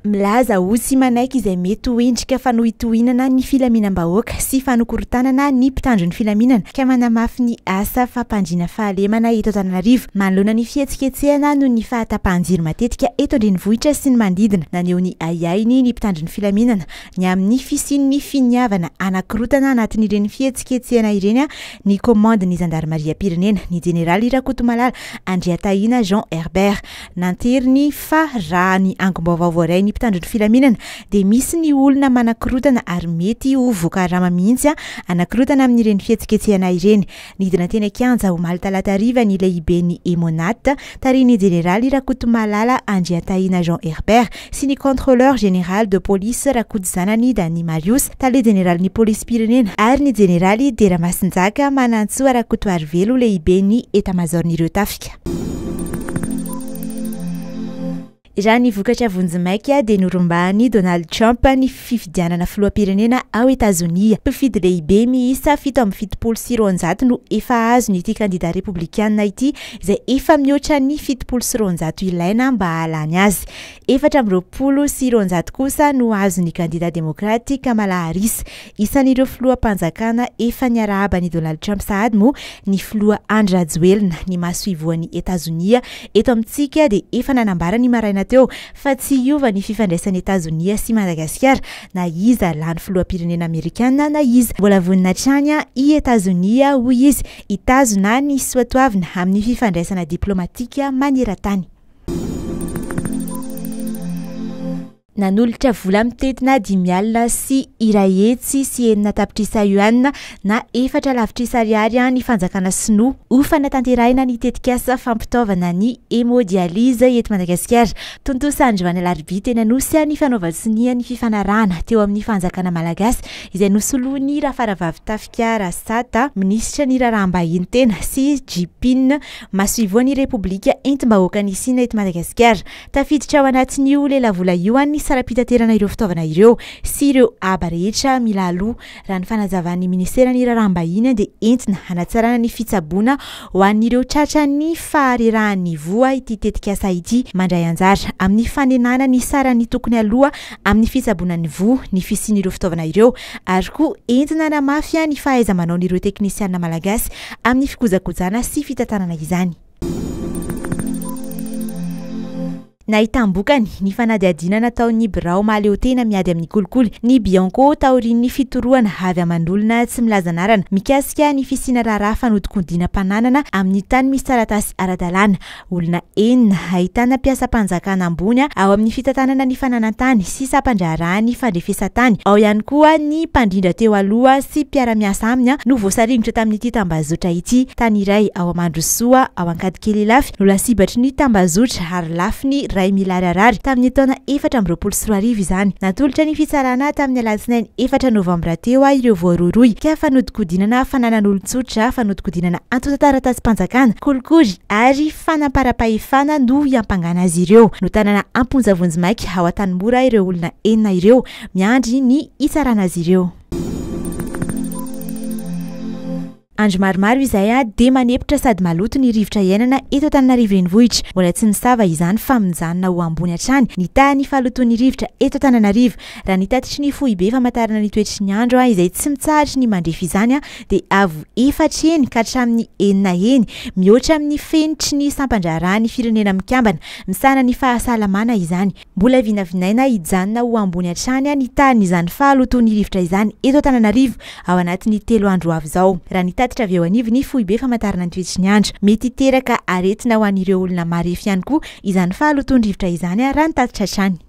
Milaza Osy manaiky izay mety ho endrika fanohitohinana ny filaminam-bahoaka sy fanokorotanana ny mpitandro ny filaminana ka manamafy ny asa fampandriana fahalemana eto Antananarivo manoloana ny fihetsiketsehana noho ny fahatapahan-jiro matetika eto an-drenivohitra sy ny manodidina naneho ny aiainy ny mpitandro ny filaminana ny amin'ny fisian'ny finiavana anankirotana anatin'ireny fihetsiketsehana ireny ny komandin'ny zandarmaria-pirenena ny jeneraly Rakotomalala Andriatahiana Jean Herbert nanteriny fa raha ny angom-baovao voaray mpitandro ny filaminana dia misy ny olona manankirotana ary mety ho vokarama mihitsy anankirotana amin'ireny fihetsiketsehana ireny. Nidina teny Kianja omaly talata hariva ny lehiben'ny Emonat tarihin'ny jeneraly Rakotomalala Andriatahiana Jean Herbert sy ny contrôleur général de police Rakotonjanany Dany Marius tale jeneraly ny polisy pirenena ary ny jeneraly Dera Masinjaka manantsoa Rakoto Arivelo lehiben'ny etamazorn'ireo tafika. Raha ny vokatra vonjimaika dia norumbahany Donald Trump ny fifidianana filoham-pirenena ao Etazonia. Mpifidy lehibe miisa 770 no efa azo n'ity kandida republikanina ity izay efa mihoatra ny 700 ilaina mba hahalany azy. 420 kosa no azo ny kandida demokraty Kamala Harris. Isan'ireo filoham-panjakana efa niarahaba ny Donald Trump sahady moa ny filoha Andry Rajoelina ny maso ivoan'ny Etazonia eto amintsika dia efa nanambara ny maraina teo fa tsy hiova ny fifandraisan'ny Etazonia sy Madagasikara na iza lany filoham-pirenena Amerikana na iza mbola vonina trany i Etazonia hoy izy hitazona ny soatoavina amin'ny fifandraisana diplomatika maneran-tany. Nanolotra vola mitetina 10 alina sy irahetsy sy 9 tapitrisa yuan na 4 lavitrisa ariary ny fanjakana sinoa ho fanatanterahina ny tetikasa fampitaovana ny hémodialyse eto Madagasikara. Tontosa Androany Alarobia teny Anosy ny fanaovan-tsinia ny fifanarahana teo amin'ny fanjakana malagasy izay nosoloany Rafaravavy Tafika Rasata minisitra ny raharaham-bahiny tena sy Jipin maso ivoan'ny Repoblika entim-bahoaka ny Sina eto Madagasikara. Tafiditra ao anatin'io lelavola io ny sarapitaterana ireo fitaovana ireo sy ireo aba rehetra mila aloha raha ny fanazavan'ny ministeran'ny raharaham-bahiny dia entina hanatsarana ny fitsaboana ho an'ireo tratran'ny faharerahan'ny voa ity tetikasa ity mandray anjara amin'ny fanenana ny sarany tokony aloha amin'ny fitsaboanan'ny voa ny fisian'ireo fitaovana ireo ary koa entina namafy ny fahaiza-manaon'ireo teknisiana malagasy amin'ny fikojakojana sy fitantanana izany. Nahitambokany ny fanadihadiana nataon'ny Birao Mahaleotena miady amin'ny kolikoly ny Bianco taorian'ny fitoroana avy amandolona tsy milaza anarana mikasika ny fisiana raharaha fanodikondina-pananana amin'ny tany misy taratasy ara-dalàna. Olona enina ahitana mpiasam-panjakana ambony ao amin'ny fitantanana ny fananan-tany sy sampandraharahany fandrefesa-tany. Ao ihany koa ny mpandrindra teo aloha sy mpiara-miasa aminy no voasaringotra tamin'ity tambazotra ity. Tany iray ao Amandrosoa ao Ankadikely lafy no lasibatry ny tambazotra ary lafiny ray milary arary tamin'ny taona 2024 izany. Natolotra ny fitsarana tamin'ny alatsinainy 4 novambra teo ireo voaroroy ka fanodikodinana fananan'olon-tsotra fanodikodinana antotan-taratasy-panjakana kolikoly ary fanampara-pahefana no iampangana azy ireo. No tanana Amponjavonjimaika ao Antanimora ireo olona enina ireo miandry ny hitsarana azy ireo. Andro maromaro izay dia manepotra sady maloto ny rivotra iainana eto Antananarivo renivohitra. Mbola tsy nisava izany fa mijanona ho ambony hatrany ny tany fahalotoan'ny rivotra eto Antananarivo. Raha ny tatitry ny foibe famantarana ny toetry ny andro izay tsy mitsaritry ny mandrefy izany dia avo 4 eny ka hatramin'ny 9 eny mihoatra amin'ny fenitry ny sampandraharahany firenena mikambana misana ny fahasalamana izany. Mbola vinavinaina hijanona ho ambony hatrany ny tany izany fahalotoan'ny rivotra izany eto Antananarivo ao anatin'ny 3 andro avy izao. Raha ny tatitra avy eo anivy ny foibe famantarana ny toetry ny andro mety hiteraka aretina ho an'ireo olona marefy ihany koa izany fahalotoan'ny rivotra izany raha ny tatitra hatrany.